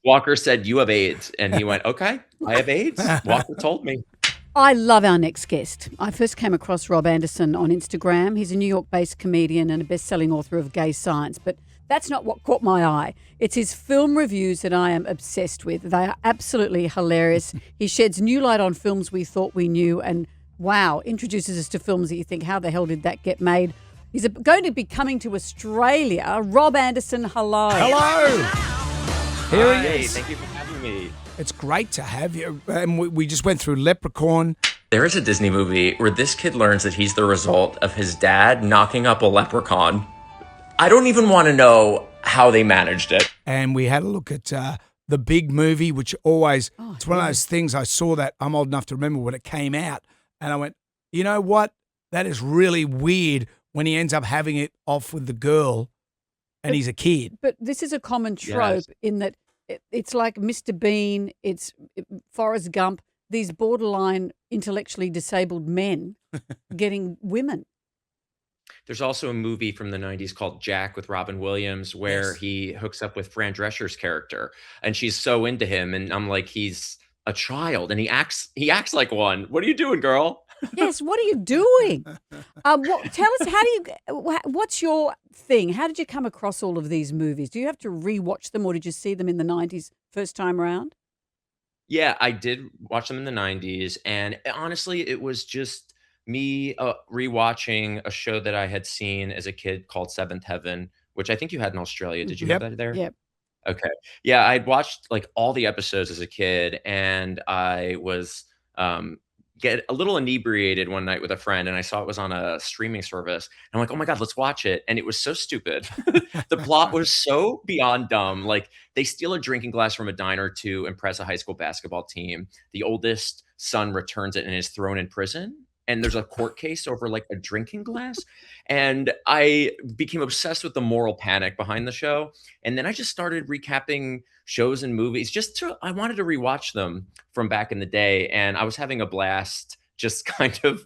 Walker said, "You have AIDS." And he went, "Okay, I have AIDS. Walker told me." I love our next guest. I first came across Rob Anderson on Instagram. He's a New York based comedian and a best selling author of Gay Science, but that's not what caught my eye. It's his film reviews that I am obsessed with. They are absolutely hilarious. He sheds new light on films we thought we knew and, wow, introduces us to films that you think, how the hell did that get made? He's going to be coming to Australia. Rob Anderson, hello. Hello. Here he Hi, is. thank you for having me. It's great to have you. And we just went through Leprechaun. There is a Disney movie where this kid learns that he's the result of his dad knocking up a leprechaun. I don't even want to know how they managed it. And we had a look at the big movie, which always, Oh, it's one of those things I saw that I'm old enough to remember when it came out. And I went, you know what? That is really weird when he ends up having it off with the girl and he's a kid. But this is a common trope in that it's like Mr. Bean, it's Forrest Gump, these borderline intellectually disabled men getting women. There's also a movie from the 90s called Jack with Robin Williams where Yes. he hooks up with Fran Drescher's character and she's so into him and I'm like he's a child and he acts like one. What are you doing, girl? Yes, what are you doing? Tell us, what's your thing? How did you come across all of these movies? Do you have to rewatch them or did you see them in the 90s first time around? Yeah, I did watch them in the 90s, and honestly, it was just me, rewatching a show that I had seen as a kid called Seventh Heaven, which I think you had in Australia. Did you have Hmm. Yep. that there? Yep. Okay. Yeah, I'd watched, like, all the episodes as a kid, and I was, get a little inebriated one night with a friend, and I saw it was on a streaming service, and I'm like, "Oh my god, let's watch it," and it was so stupid. The plot was so beyond dumb, like, they steal a drinking glass from a diner to impress a high school basketball team. The oldest son returns it and is thrown in prison, and there's a court case over, like, a drinking glass, and I became obsessed with the moral panic behind the show, and then I just started recapping shows and movies just to I wanted to rewatch them from back in the day, and I was having a blast just kind of,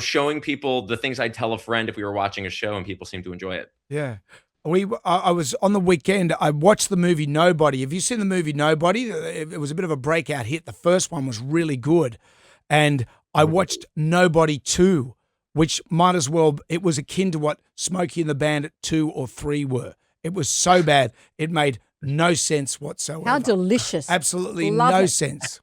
showing people the things I'd tell a friend if we were watching a show and people seem to enjoy it. Yeah. I was on the weekend. I watched the movie Nobody. Have you seen the movie Nobody? It was a bit of a breakout hit. The first one was really good. And I watched Nobody 2, which might as well, it was akin to what Smokey and the Bandit 2 or 3 were. It was so bad. It made no sense whatsoever. How delicious. Absolutely Love no it. sense.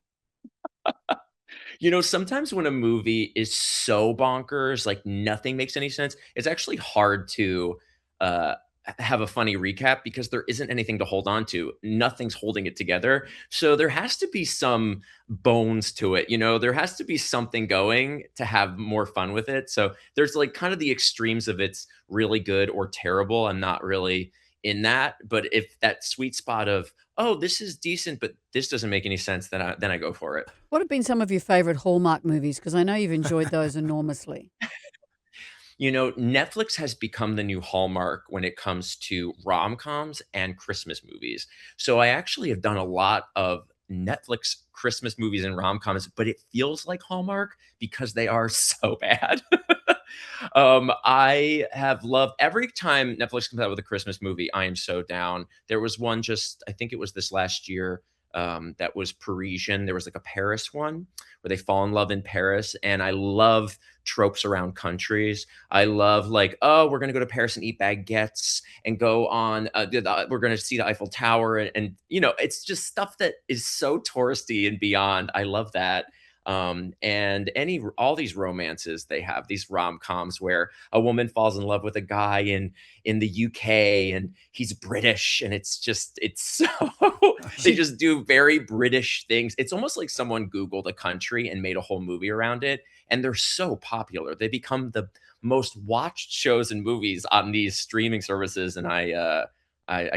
Sometimes when a movie is so bonkers, like nothing makes any sense, it's actually hard to uh, have a funny recap because there isn't anything to hold on to. Nothing's holding it together. So there has to be some bones to it. There has to be something going to have more fun with it. So there's like kind of the extremes of it's really good or terrible. I'm not really in that. But if that sweet spot of, oh, this is decent, but this doesn't make any sense, then I go for it. What have been some of your favorite Hallmark movies? Because I know you've enjoyed those enormously. Netflix has become the new hallmark when it comes to rom-coms and Christmas movies. So I actually have done a lot of Netflix Christmas movies and rom-coms, but it feels like Hallmark because they are so bad. I have loved every time Netflix comes out with a Christmas movie, I am so down. There was one just, I think it was this last year, that was Parisian. There was like a Paris one where they fall in love in Paris. And I love tropes around countries. I love like, oh, we're going to go to Paris and eat baguettes and go on, we're going to see the Eiffel Tower. And it's just stuff that is so touristy and beyond. I love that. And all these romances they have, these rom-coms where a woman falls in love with a guy in the UK and he's British and it's so they just do very British things. It's almost like someone Googled a country and made a whole movie around it, and they're so popular. They become the most watched shows and movies on these streaming services, and I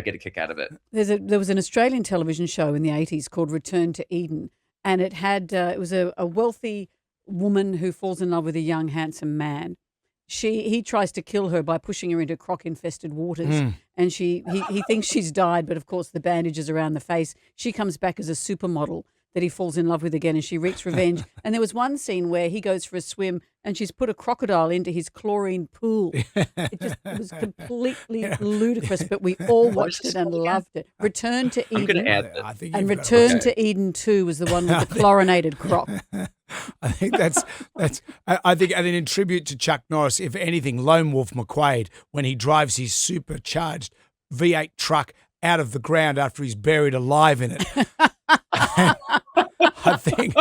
get a kick out of it. There was an Australian television show in the 80s called Return to Eden, and it was a wealthy woman who falls in love with a young, handsome man. He tries to kill her by pushing her into croc-infested waters, and he thinks she's died, but of course the bandages around the face. She comes back as a supermodel that he falls in love with again and she wreaks revenge. And there was one scene where he goes for a swim and she's put a crocodile into his chlorine pool. It was completely ludicrous, but we all What is watched this it and called again? loved it. Return to I'm going Eden. to add this. I think And you've got it Return right. to Eden 2 was the one with the chlorinated croc. I think that's. I think, and then in tribute to Chuck Norris, if anything, Lone Wolf McQuaid when he drives his supercharged V8 truck out of the ground after he's buried alive in it. I think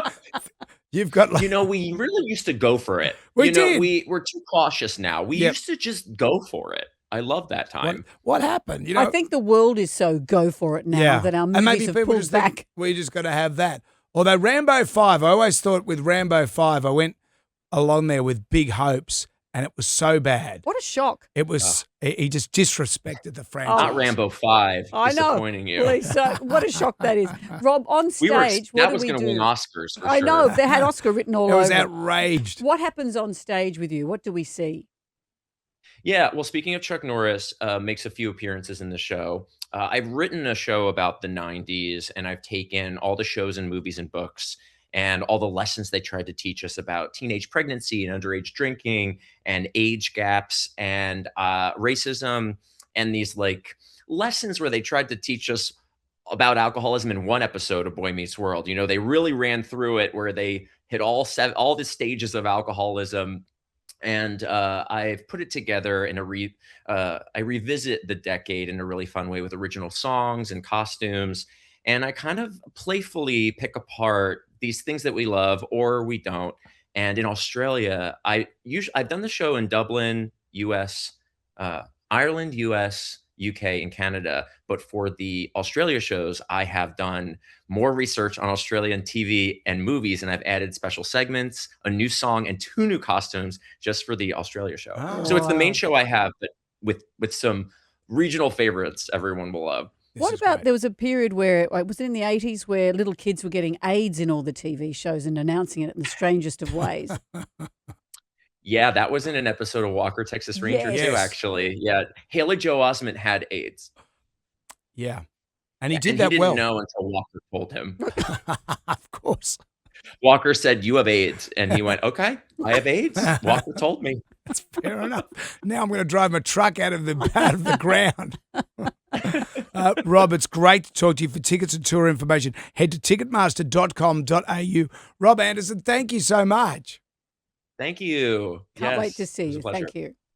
you've got. Like, We really used to go for it. We did. We're too cautious now. We Yep. used to just go for it. I love that time. what happened? I think the world is so go for it now that our and movies maybe have people pulled just think back. we just got to have that. Although Rambo 5, I always thought with Rambo 5, I went along there with big hopes, and it was so bad. What a shock. It was. He just disrespected the franchise. Not Rambo 5. I know. Disappointing you. Lisa, what a shock that is. Rob, on stage, what that do was we going to do? win Oscars for I sure. know. They had Oscar written all It was over. outraged. What happens on stage with you? What do we see? Yeah, well, speaking of Chuck Norris, makes a few appearances in the show. I've written a show about the 90s, and I've taken all the shows and movies and books and all the lessons they tried to teach us about teenage pregnancy and underage drinking and age gaps and racism and these like lessons where they tried to teach us about alcoholism in one episode of Boy Meets World. They really ran through it where they hit all the stages of alcoholism. And I've put it together in I revisit the decade in a really fun way with original songs and costumes. And I kind of playfully pick apart these things that we love or we don't. And in Australia, I've done the show in Dublin, US, Ireland, US, UK, and Canada. But for the Australia shows, I have done more research on Australian TV and movies, and I've added special segments, a new song, and 2 new costumes just for the Australia show. Oh. So it's the main Wow. show I have, but with some regional favorites everyone will love. What about there was a period where, was it in the 80s, where little kids were getting AIDS in all the TV shows and announcing it in the strangest of ways? Yeah, that was in an episode of Walker, Texas Ranger Yes. too, actually. Yeah, Haley Joe Osment had AIDS. Yeah. And he did And that he well. didn't know until Walker told him. Of course. Walker said, "You have AIDS." And he went, "Okay, I have AIDS. Walker told me." That's fair enough. Now I'm going to drive my truck out of the ground. Rob, it's great to talk to you. For tickets and tour information, head to ticketmaster.com.au. Rob Anderson, thank you so much. Thank you. Can't Yes, wait to it see was a you. pleasure. Thank you.